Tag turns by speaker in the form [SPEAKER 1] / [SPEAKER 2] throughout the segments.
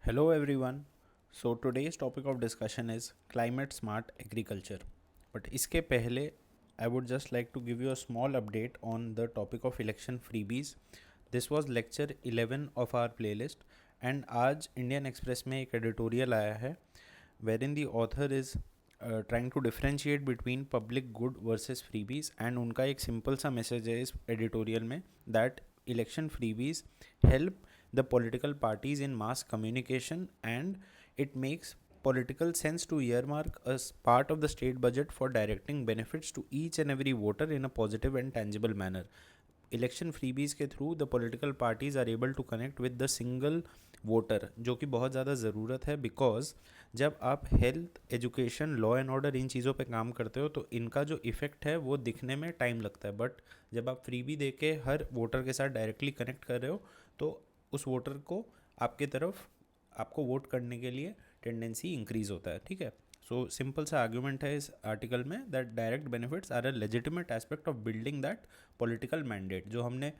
[SPEAKER 1] Hello everyone. So today's topic of discussion is climate smart agriculture. But इसके पहले I would just like to give you a small update on the topic of election freebies. This was lecture 11 of our playlist and आज Indian Express में एक editorial आया है wherein the author is trying to differentiate between public good versus freebies and उनका एक simple सा message है इस editorial में that election freebies help the political parties in mass communication and it makes political sense to earmark a part of the state budget for directing benefits to each and every voter in a positive and tangible manner. Election freebies के through the political parties are able to connect with the single voter, जो कि बहुत ज़्यादा ज़रूरत है because जब आप health, education, law and order इन चीज़ों पे काम करते हो तो इनका जो इफ़ेक्ट है वो दिखने में टाइम लगता है, बट जब आप फ्रीबी दे के हर वोटर के साथ डायरेक्टली कनेक्ट कर रहे हो तो उस वोटर को आपके तरफ आपको वोट करने के लिए टेंडेंसी इंक्रीज़ होता है. ठीक है, सो सिंपल सा आर्ग्यूमेंट है इस आर्टिकल में that direct benefits are a legitimate aspect of building that political mandate, जो हमने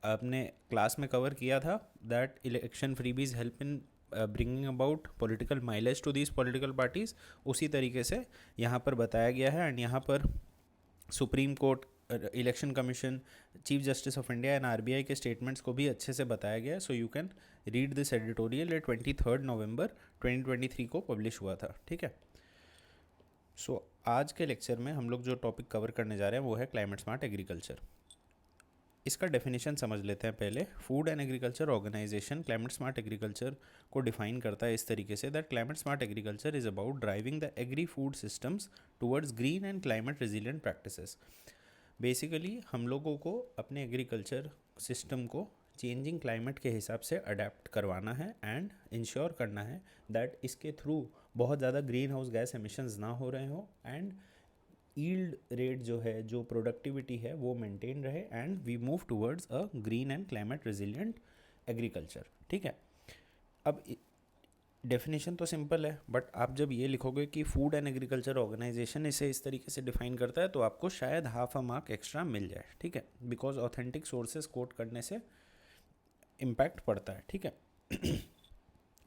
[SPEAKER 1] अपने क्लास में कवर किया था, that election freebies help in bringing about political mileage to these political parties. उसी तरीके से यहाँ पर बताया गया है एंड यहाँ पर supreme court, election commission, chief justice of India and RBI के स्टेटमेंट्स को भी अच्छे से बताया गया है. So you can read this editorial. ये 23 नवंबर 2023 को पब्लिश हुआ था. ठीक है, सो आज के लेक्चर में हम लोग जो टॉपिक कवर करने जा रहे हैं वो है क्लाइमेट स्मार्ट एग्रीकल्चर. इसका डेफिनेशन समझ लेते हैं पहले. Food and agriculture organisation climate smart agriculture को डिफाइन करता है इस तरीके से that climate smart agriculture is about driving the agri food systems towards green and climate resilient practices. Basically हम लोगों को अपने एग्रीकल्चर सिस्टम को चेंजिंग क्लाइमेट के हिसाब से अडेप्ट करवाना है एंड इंश्योर करना है दैट इसके थ्रू बहुत ज़्यादा ग्रीन हाउस गैस एमिशंस ना हो रहे हो एंड ईल्ड रेट जो है, जो प्रोडक्टिविटी है वो मेंटेन रहे and we move towards a green and climate resilient agriculture. ठीक है, अब डेफिनेशन तो सिंपल है, बट आप जब ये लिखोगे कि फूड एंड एग्रीकल्चर ऑर्गेनाइजेशन इसे इस तरीके से डिफाइन करता है तो आपको शायद हाफ अ मार्क एक्स्ट्रा मिल जाए. ठीक है, बिकॉज ऑथेंटिक सोर्सेज कोट करने से इम्पैक्ट पड़ता है. ठीक है,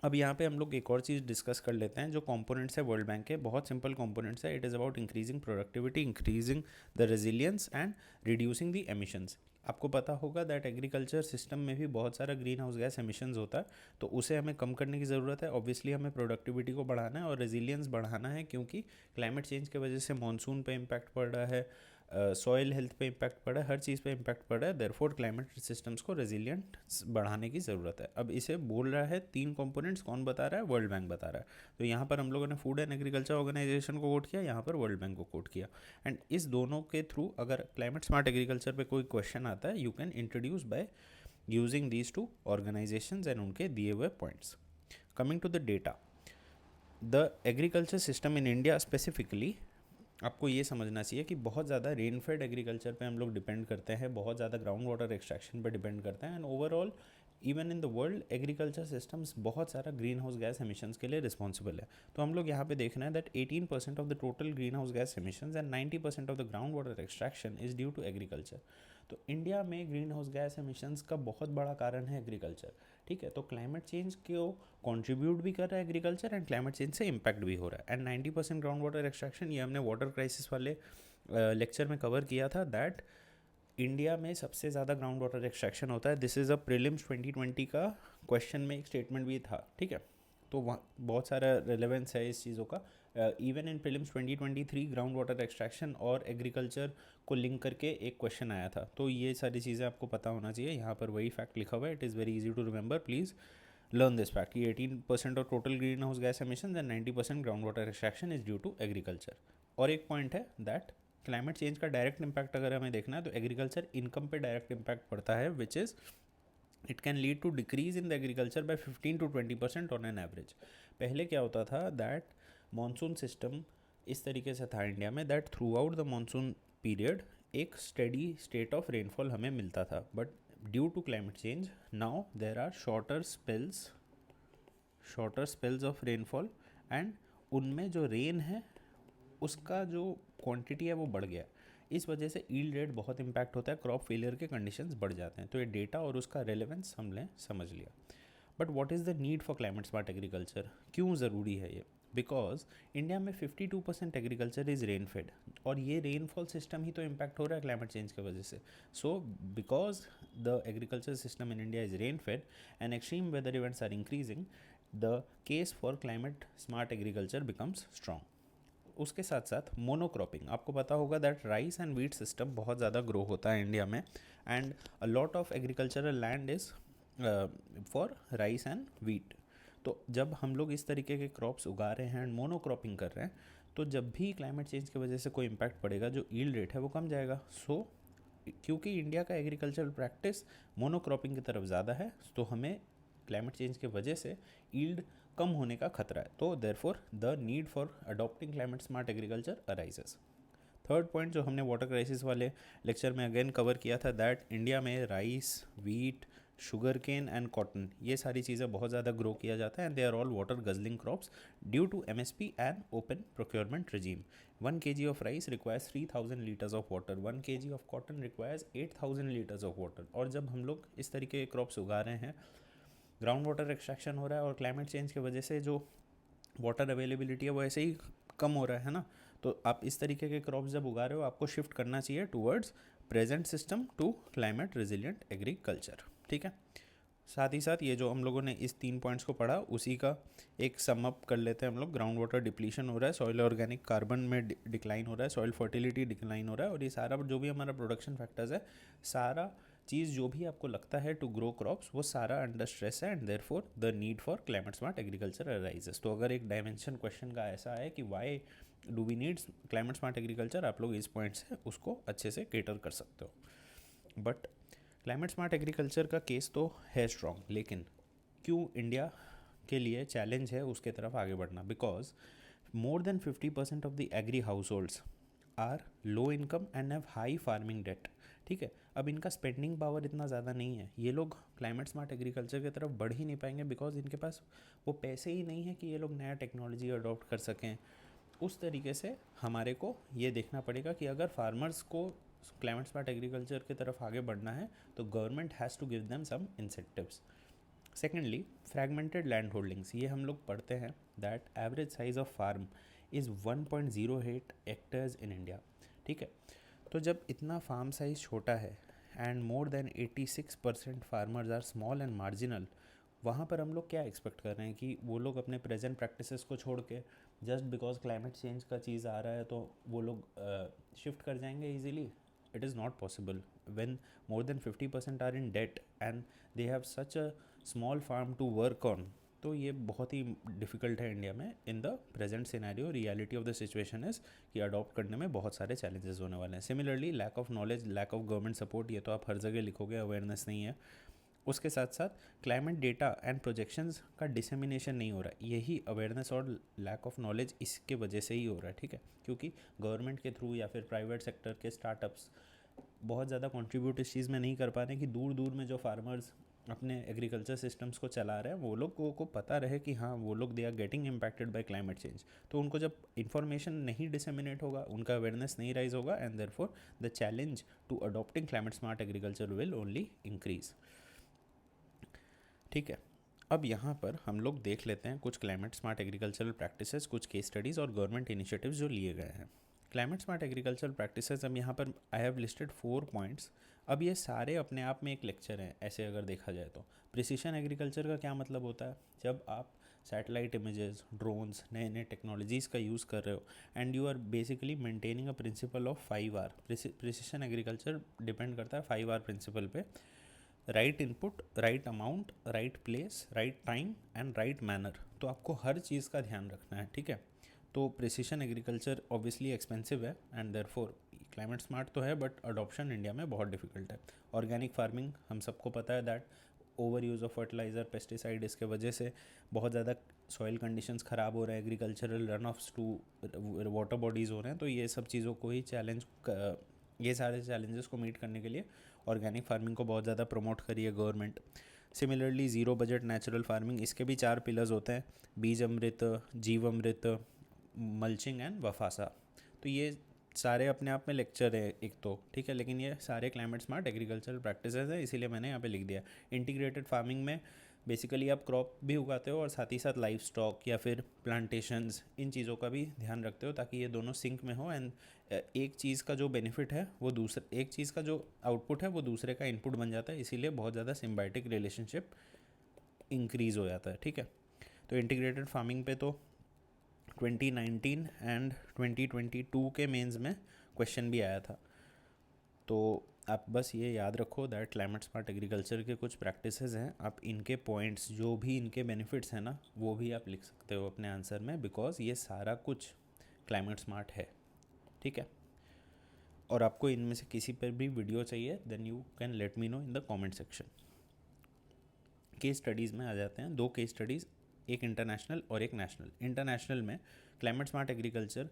[SPEAKER 1] अब यहाँ पे हम लोग एक और चीज़ डिस्कस कर लेते हैं. जो कंपोनेंट्स है वर्ल्ड बैंक के, बहुत सिंपल कंपोनेंट्स है. It is about increasing productivity, increasing the resilience and reducing the emissions. आपको पता होगा दैट एग्रीकल्चर सिस्टम में भी बहुत सारा ग्रीन हाउस गैस एमिशंस होता है, तो उसे हमें कम करने की ज़रूरत है. ऑब्वियसली हमें प्रोडक्टिविटी को बढ़ाना है और रेजिलियंस बढ़ाना है, क्योंकि क्लाइमेट चेंज की वजह से मानसून पे इम्पैक्ट पड़ रहा है, सॉइल हेल्थ पे इम्पैक्ट पड़ा है, हर चीज़ पे इम्पैक्ट पड़ा है. देयरफॉर क्लाइमेट सिस्टम्स को रेजिलिएंट बढ़ाने की ज़रूरत है. अब इसे बोल रहा है तीन कंपोनेंट्स, कौन बता रहा है? वर्ल्ड बैंक बता रहा है. तो यहाँ पर हम लोगों ने फूड एंड एग्रीकल्चर ऑर्गेनाइजेशन को कोट किया, यहाँ पर वर्ल्ड बैंक को कोट किया. एंड इस दोनों के थ्रू अगर क्लाइमेट स्मार्ट एग्रीकल्चर पे कोई क्वेश्चन आता है, you can introduce by using these two organizations and उनके दिए हुए points. Coming to the data, the agriculture system in India specifically, आपको ये समझना चाहिए कि बहुत ज़्यादा रेनफेड एग्रीकल्चर पे हम लोग डिपेंड करते हैं, बहुत ज़्यादा ग्राउंड वाटर एक्सट्रैक्शन पे डिपेंड करते हैं and overall even in the world agriculture systems बहुत सारा ग्रीन हाउस गैस एमिशंस के लिए रिस्पॉन्सिबल है. तो हम लोग यहाँ पे देख रहे हैं that 18% of the total green house gas emissions and 90% of the ground water extraction is due to agriculture. तो इंडिया में ग्रीन हाउस गैस एमिशंस का बहुत बड़ा कारण है एग्रीकल्चर. ठीक है, तो क्लाइमेट चेंज को कंट्रीब्यूट भी कर रहा है एग्रीकल्चर एंड क्लाइमेट चेंज से इम्पैक्ट भी हो रहा है. एंड 90% ग्राउंड वाटर एक्सट्रैक्शन, ये हमने वाटर क्राइसिस वाले लेक्चर में कवर किया था दैट इंडिया में सबसे ज़्यादा ग्राउंड वाटर एक्सट्रैक्शन होता है. दिस इज़ अ प्रीलिम्स 2020 का क्वेश्चन में एक स्टेटमेंट भी था. ठीक है, तो वहाँ बहुत सारा रिलेवेंस है इस चीज़ों का. Even in prelims 2023 ground water extraction और एग्रीकल्चर को लिंक करके एक क्वेश्चन आया था. तो ये सारी चीज़ें आपको पता होना चाहिए. यहाँ पर वही फैक्ट लिखा हुआ है. It is very easy to remember, please learn this fact. 18% of total greenhouse gas emissions and 90% groundwater extraction is due to agriculture. और एक पॉइंट है दैट क्लाइमेट चेंज का डायरेक्ट इम्पैक्ट अगर हमें देखना है तो एग्रीकल्चर इनकम पे डायरेक्ट इम्पैक्ट पड़ता है, which is it can lead to decrease in the agriculture by 15 to 20% on an average. पहले क्या होता था दैट मानसून सिस्टम इस तरीके से था इंडिया में that throughout the monsoon period एक स्टेडी स्टेट ऑफ रेनफॉल हमें मिलता था, but due to climate change now there are shorter spells of rainfall and उनमें जो रेन है उसका जो क्वांटिटी है वो बढ़ गया. इस वजह से ईल्ड रेट बहुत इम्पैक्ट होता है, क्रॉप फेलियर के कंडीशंस बढ़ जाते हैं. तो ये डेटा और उसका रेलेवेंस हमने समझ लिया. But what is the need for climate smart agriculture, क्यों ज़रूरी है ये? बिकॉज इंडिया में 52% एग्रीकल्चर इज़ रेन फेड, और ये रेनफॉल सिस्टम ही तो इम्पैक्ट हो रहा है क्लाइमेट चेंज की वजह से. So because the agriculture system in India is rain fed and extreme weather events are increasing, the case for climate smart agriculture becomes strong. उसके साथ साथ मोनोक्रॉपिंग, आपको पता होगा that rice and wheat system बहुत ज़्यादा ग्रो होता है इंडिया में, and a lot of agricultural land is for rice and wheat. तो जब हम लोग इस तरीके के क्रॉप्स उगा रहे हैं एंड मोनोक्रॉपिंग कर रहे हैं, तो जब भी क्लाइमेट चेंज की वजह से कोई इम्पैक्ट पड़ेगा, जो ईल्ड रेट है वो कम जाएगा. सो क्योंकि इंडिया का एग्रीकल्चरल प्रैक्टिस मोनोक्रॉपिंग की तरफ ज़्यादा है, तो हमें क्लाइमेट चेंज की वजह से ईल्ड कम होने का खतरा है. तो therefore the need for adopting climate smart agriculture arises. Third point जो हमने वाटर क्राइसिस वाले लेक्चर में अगेन कवर किया था, दैट इंडिया में rice, wheat, sugar cane and cotton, ये सारी चीज़ें बहुत ज़्यादा ग्रो किया जाता है, and they are all water guzzling crops due to MSP and open procurement regime. 1 kg of rice requires 3000 liters of water, 1 kg of cotton requires 8000 liters of water. और जब हम लोग इस तरीके के क्रॉप्स उगा रहे हैं, ग्राउंड वाटर एक्सट्रैक्शन हो रहा है, और क्लाइमेट चेंज की वजह से जो वाटर अवेलेबिलिटी है वो ऐसे ही कम हो रहा है ना. तो आप इस तरीके के क्रॉप्स जब उगा रहे हो, आपको शिफ्ट करना चाहिए towards present system to climate resilient agriculture. ठीक है. साथ ही साथ ये जो हम लोगों ने इस 3 पॉइंट्स को पढ़ा, उसी का एक सम अप कर लेते हैं हम लोग. ग्राउंड वाटर डिप्लीशन हो रहा है, सॉइल ऑर्गेनिक कार्बन में डिक्लाइन हो रहा है, सॉइल फर्टिलिटी डिक्लाइन हो रहा है, और ये सारा जो भी हमारा प्रोडक्शन फैक्टर्स है, सारा चीज़ जो भी आपको लगता है टू ग्रो क्रॉप्स, वो सारा अंडर स्ट्रेस है, and therefore the need for climate smart agriculture arises. तो अगर एक डायमेंशन क्वेश्चन का ऐसा है कि why do we need climate smart agriculture, आप लोग इस पॉइंट से उसको अच्छे से केटर कर सकते हो. बट क्लाइमेट स्मार्ट एग्रीकल्चर का केस तो है स्ट्रॉन्ग, लेकिन क्यों इंडिया के लिए चैलेंज है उसके तरफ आगे बढ़ना? Because more than 50% of the agri households are low income and have high farming debt. ठीक है. अब इनका स्पेंडिंग पावर इतना ज़्यादा नहीं है, ये लोग क्लाइमेट स्मार्ट एग्रीकल्चर की तरफ बढ़ ही नहीं पाएंगे, बिकॉज इनके पास वो पैसे ही नहीं है कि ये लोग नया टेक्नोलॉजी अडॉप्ट कर सकें. उस तरीके से हमारे को ये देखना पड़ेगा कि अगर फार्मर्स को क्लाइमेट स्मार्ट एग्रीकल्चर की तरफ आगे बढ़ना है, तो government has to give them some incentives. Secondly, fragmented land holdings, ये हम लोग पढ़ते हैं that average size of farm is 1.08 hectares in India. ठीक है. तो जब इतना फार्म साइज छोटा है and more than 86% farmers are small and marginal, वहाँ पर हम लोग क्या एक्सपेक्ट कर रहे हैं कि वो लोग अपने प्रेजेंट प्रैक्टिसेस को छोड़ के जस्ट बिकॉज क्लाइमेट चेंज का चीज़ आ रहा है तो वो लोग शिफ्ट कर जाएंगे easily? It is not possible. When more than 50% are in debt and they have such a small farm to work on, तो ये बहुत ही डिफ़िकल्ट है इंडिया में in the present scenario. Reality of the situation is कि adopt करने में बहुत सारे चैलेंजेस होने वाले हैं. Similarly, lack of knowledge, lack of government support, ये तो आप हर जगह लिखोगे, अवेयरनेस नहीं है. उसके साथ साथ क्लाइमेट डेटा एंड प्रोजेक्शंस का डिसेमिनेशन नहीं हो रहा है, यही अवेयरनेस और लैक ऑफ नॉलेज इसके वजह से ही हो रहा है. ठीक है. क्योंकि गवर्नमेंट के थ्रू या फिर प्राइवेट सेक्टर के स्टार्टअप्स बहुत ज़्यादा कंट्रीब्यूट इस चीज़ में नहीं कर पा रहे हैं कि दूर दूर में जो फार्मर्स अपने एग्रीकल्चर सिस्टम्स को चला रहे हैं, वो लोगों को पता रहे कि हाँ, वो लोग they are getting impacted by climate change. तो उनको जब इन्फॉर्मेशन नहीं डिसेमिनेट होगा, उनका अवेयरनेस नहीं राइज होगा, and therefore the challenge to adopting climate smart agriculture will only increase. ठीक है. अब यहाँ पर हम लोग देख लेते हैं कुछ क्लाइमेट स्मार्ट एग्रीकल्चरल प्रैक्टिसेस, कुछ केस स्टडीज़ और गवर्नमेंट इनिशिएटिव्स जो लिए गए हैं. क्लाइमेट स्मार्ट एग्रीकल्चरल प्रैक्टिसेस, अब यहाँ पर आई हैव लिस्टेड 4 पॉइंट्स. अब ये सारे अपने आप में एक लेक्चर हैं ऐसे अगर देखा जाए तो. प्रिसीशन एग्रीकल्चर का क्या मतलब होता है? जब आप सैटेलाइट इमेजेस, ड्रोन्स, नए नए टेक्नोलॉजीज़ का यूज़ कर रहे हो and you are basically maintaining a principle of 5R. Precision agriculture depend करता है 5R प्रिंसिपल पे. Right input, right amount, right place, right time and right manner. तो आपको हर चीज़ का ध्यान रखना है. ठीक है. तो प्रिसीशन एग्रीकल्चर ऑब्वियसली एक्सपेंसिव है एंड देयरफॉर क्लाइमेट स्मार्ट तो है, बट अडॉप्शन इंडिया में बहुत डिफिकल्ट है. ऑर्गेनिक फार्मिंग, हम सबको पता है that over use of fertiliser, pesticide, इसके वजह से बहुत ज़्यादा सॉइल कंडीशंस ख़राब हो रहे हैं, agricultural runoffs to water bodies हो रहे हैं. तो ये सब चीज़ों को ही ये सारे चैलेंजेस को मीट करने के लिए ऑर्गेनिक फार्मिंग को बहुत ज़्यादा प्रमोट करी है government. Similarly, zero budget natural farming, इसके भी 4 पिलर्स होते हैं: बीज अमृत, जीव अमृत, मल्चिंग एंड वफासा. तो ये सारे अपने आप में लेक्चर है एक तो. ठीक है. लेकिन ये सारे क्लाइमेट स्मार्ट एग्रीकल्चरल प्रैक्टिसेस है, इसीलिए मैंने यहाँ पे लिख दिया. इंटीग्रेटेड फार्मिंग में बेसिकली आप क्रॉप भी उगाते हो और साथ ही साथ लाइफ स्टॉक या फिर प्लांटेशंस, इन चीज़ों का भी ध्यान रखते हो ताकि ये दोनों सिंक में हो एंड एक चीज़ का जो बेनिफिट है वो दूसरे, एक चीज़ का जो आउटपुट है वो दूसरे का इनपुट बन जाता है, इसीलिए बहुत ज़्यादा सिम्बायोटिक रिलेशनशिप इंक्रीज़ हो जाता है, ठीक है। तो इंटीग्रेटेड फार्मिंग पे तो 2019 एंड 2022 के मेंस में क्वेश्चन भी आया था। तो आप बस ये याद रखो दैट क्लाइमेट स्मार्ट एग्रीकल्चर के कुछ प्रैक्टिसेस हैं, आप इनके पॉइंट्स जो भी इनके बेनिफिट्स हैं ना वो भी आप लिख सकते हो अपने आंसर में, बिकॉज ये सारा कुछ क्लाइमेट स्मार्ट है, ठीक है। और आपको इनमें से किसी पर भी वीडियो चाहिए then you can let me know in the comment section. Case studies में आ जाते हैं, दो केस स्टडीज़, एक इंटरनेशनल और एक नेशनल। इंटरनेशनल में क्लाइमेट स्मार्ट एग्रीकल्चर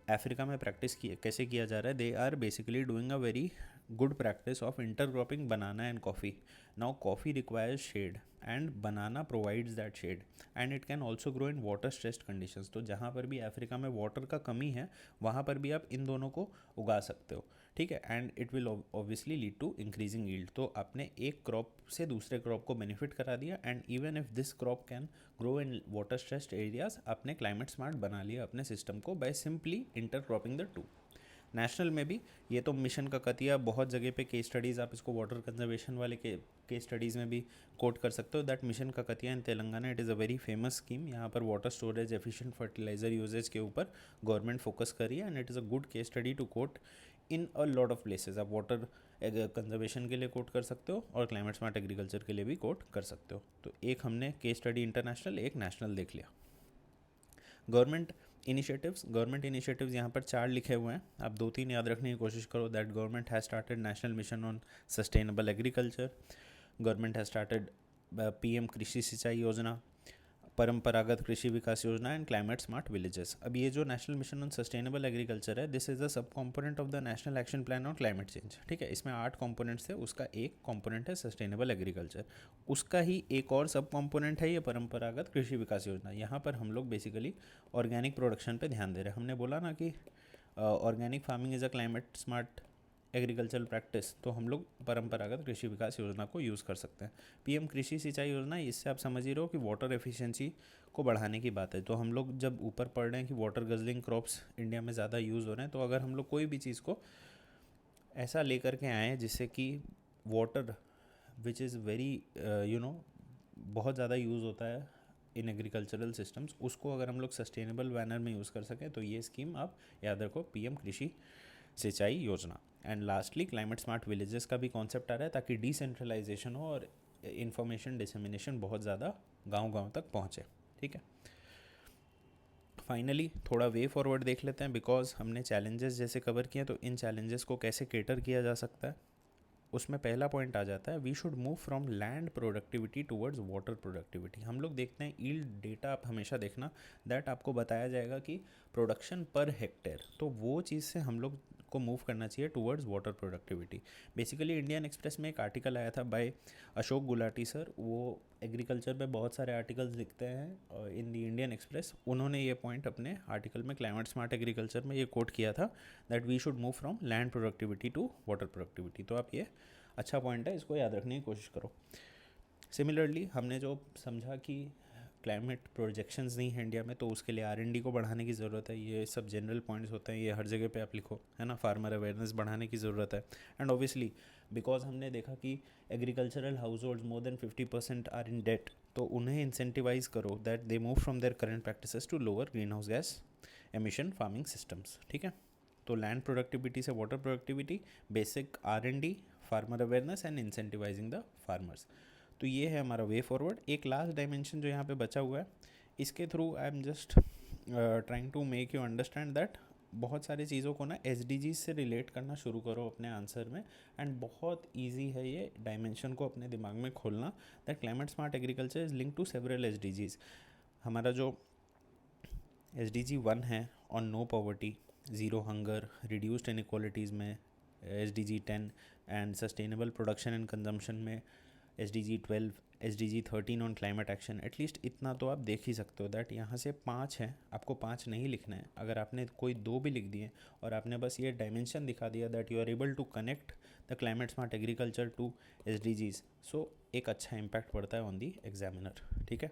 [SPEAKER 1] अफ्रीका में प्रैक्टिस किए कैसे किया जा रहा है, they are basically doing a very good practice of intercropping banana and coffee. Now coffee requires shade and banana provides that shade and it can also grow in water stressed conditions. तो जहाँ पर भी Africa में water का कमी है वहाँ पर भी आप इन दोनों को उगा सकते हो, ठीक है। And it will obviously lead to increasing yield. तो आपने एक क्रॉप से दूसरे क्रॉप को बेनिफिट करा दिया and even if this crop can grow in water stressed areas, आपने क्लाइमेट स्मार्ट बना लिया अपने सिस्टम को by simply intercropping the two. National में भी ये तो मिशन का कतिया, बहुत जगह पे केस स्टडीज़, आप इसको वाटर कंजर्वेशन वाले केस स्टडीज़ में भी कोट कर सकते हो दैट मिशन का Kakatiya in Telangana, it is a very famous scheme. यहाँ पर water storage, efficient fertilizer uses के ऊपर गवर्नमेंट फोकस कर रही है and it is a good case study to quote in a lot of places. आप वाटर कंजर्वेशन के लिए कोट कर सकते हो और क्लाइमेट स्मार्ट एग्रीकल्चर के लिए भी कोट कर सकते हो। तो एक हमने केस स्टडी इंटरनेशनल, एक नेशनल देख लिया। गवर्नमेंट इनिशिएटिव्स यहाँ पर 4 लिखे हुए हैं, आप 2-3 याद रखने की कोशिश करो। That government has started national mission on sustainable agriculture, government has started PM कृषि सिंचाई योजना, परंपरागत कृषि विकास योजना एंड क्लाइमेट स्मार्ट विलेजेस। अब ये जो national mission on sustainable agriculture है, दिस इज अ सब component of the national action plan on climate change, ठीक है। इसमें 8 कॉम्पोनेंट्स है, उसका एक कॉम्पोनेंट है सस्टेनेबल एग्रीकल्चर, उसका ही एक और सब कॉम्पोनेंट है ये परंपरागत कृषि विकास योजना। यहाँ पर हम लोग बेसिकली ऑर्गेनिक प्रोडक्शन पे ध्यान दे रहे हैं। हमने बोला ना कि organic farming is a climate smart agricultural practice, तो हम लोग परंपरागत कृषि विकास योजना को यूज़ कर सकते हैं। पीएम कृषि सिंचाई योजना, इससे आप समझ ही रहे हो कि वाटर एफिशिएंसी को बढ़ाने की बात है। तो हम लोग जब ऊपर पढ़ रहे हैं कि वाटर गजलिंग क्रॉप्स इंडिया में ज़्यादा यूज़ हो रहे हैं, तो अगर हम लोग कोई भी चीज़ को ऐसा लेकर के आएँ जिससे कि वाटर विच इज़ वेरी बहुत ज़्यादा यूज़ होता है इन एग्रीकल्चरल सिस्टम्स, उसको अगर हम लोग सस्टेनेबल मैनर में यूज़ कर सकें तो ये स्कीम आप याद रखो, पीएम कृषि सिंचाई योजना। And lastly climate smart villages का भी कॉन्सेप्ट आ रहा है ताकि डिसेंट्रलाइजेशन हो और इन्फॉर्मेशन डिसमिनेशन बहुत ज़्यादा गांव-गांव तक पहुँचे, ठीक है। फाइनली थोड़ा वे फॉरवर्ड देख लेते हैं, बिकॉज हमने चैलेंजेस जैसे कवर किए, तो इन चैलेंजेस को कैसे केटर किया जा सकता है। उसमें पहला पॉइंट आ जाता है, we should move from land productivity towards water productivity. हम लोग देखते हैं ईल्ड डेटा, आप हमेशा देखना दैट आपको बताया जाएगा कि प्रोडक्शन पर हेक्टेयर, तो वो चीज़ से हम लोग को मूव करना चाहिए towards water productivity. Basically Indian express में एक आर्टिकल आया था बाय अशोक गुलाटी सर, वो एग्रीकल्चर पे बहुत सारे आर्टिकल्स लिखते हैं इन द इंडियन एक्सप्रेस। उन्होंने ये पॉइंट अपने आर्टिकल में क्लाइमेट स्मार्ट एग्रीकल्चर में ये कोट किया था that we should move from land productivity to water productivity. तो आप ये अच्छा पॉइंट है, इसको याद रखने की कोशिश करो। सिमिलरली हमने जो समझा कि क्लाइमेट प्रोजेक्शंस नहीं है इंडिया में, तो उसके लिए R&D को बढ़ाने की ज़रूरत है। ये सब जनरल पॉइंट्स होते हैं, ये हर जगह पे आप लिखो, है ना। फार्मर अवेयरनेस बढ़ाने की ज़रूरत है। एंड ऑब्वियसली बिकॉज हमने देखा कि agricultural household more than 50% are in debt, तो उन्हें इंसेंटिवाइज करो that they move from their current practices to lower green house gas emission farming systems, ठीक है। तो लैंड प्रोडक्टिविटी से water productivity, basic R&D, farmer awareness and incentivising the farmers. तो ये है हमारा वे फॉरवर्ड। एक लास्ट डायमेंशन जो यहाँ पे बचा हुआ है, इसके through I am just trying to make you understand that बहुत सारी चीज़ों को ना SDGs से रिलेट करना शुरू करो अपने आंसर में। एंड बहुत ईजी है ये डायमेंशन को अपने दिमाग में खोलना that climate smart agriculture is link to several SDGs। हमारा जो SDG 1 है on no poverty, zero hunger, reduced inequalities में SDG 10 and sustainable production and consumption में SDG 12, SDG 13 on climate action, at least इतना तो आप देख ही सकते हो दैट यहाँ से 5 हैं, आपको 5 नहीं लिखना है। अगर आपने कोई 2 भी लिख दिए और आपने बस ये डायमेंशन दिखा दिया that you are able to connect the climate smart agriculture to SDGs, so एक अच्छा इम्पैक्ट पड़ता है ऑन दी एग्जामिनर, ठीक है।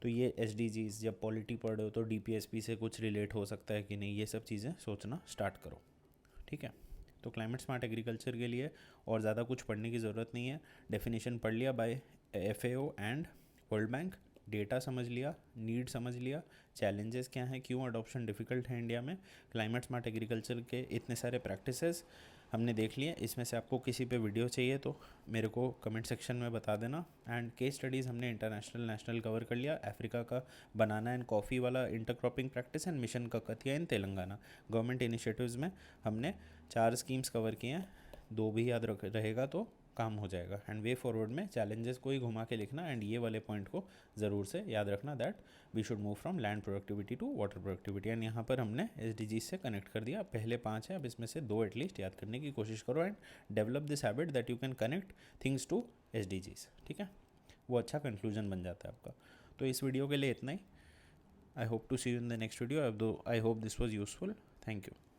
[SPEAKER 1] तो ये SDGs जब पॉलिटी पढ़ रहे हो तो DPSP से कुछ रिलेट हो सकता है कि नहीं, ये सब चीज़ें सोचना स्टार्ट करो, ठीक है। तो क्लाइमेट स्मार्ट एग्रीकल्चर के लिए और ज़्यादा कुछ पढ़ने की ज़रूरत नहीं है। डेफिनेशन पढ़ लिया by FAO and world bank, data समझ लिया, नीड समझ लिया, चैलेंजेस क्या हैं, क्यों अडॉप्शन डिफ़िकल्ट है इंडिया में, क्लाइमेट स्मार्ट एग्रीकल्चर के इतने सारे प्रैक्टिसेस हमने देख लिए। इसमें से आपको किसी पे वीडियो चाहिए तो मेरे को कमेंट सेक्शन में बता देना। एंड केस स्टडीज़ हमने इंटरनेशनल नेशनल कवर कर लिया, अफ्रीका का बनाना एंड कॉफ़ी वाला इंटरक्रॉपिंग प्रैक्टिस एंड मिशन का कथिया इन तेलंगाना। गवर्नमेंट इनिशिएटिव्स में हमने 4 स्कीम्स कवर किए हैं, 2 भी याद रहेगा तो काम हो जाएगा। एंड वे फॉरवर्ड में चैलेंजेस को ही घुमा के लिखना, एंड ये वाले पॉइंट को ज़रूर से याद रखना that we should move from land productivity to water productivity. And यहाँ पर हमने SDG से कनेक्ट कर दिया, पहले 5 हैं, अब इसमें से 2 एटलीस्ट याद करने की कोशिश करो and develop this habit that you can connect things to SDGs, ठीक है। वो अच्छा कंक्लूजन बन जाता है आपका। तो इस वीडियो के लिए इतना ही। I hope to see you in the next video. I hope this was useful. Thank you.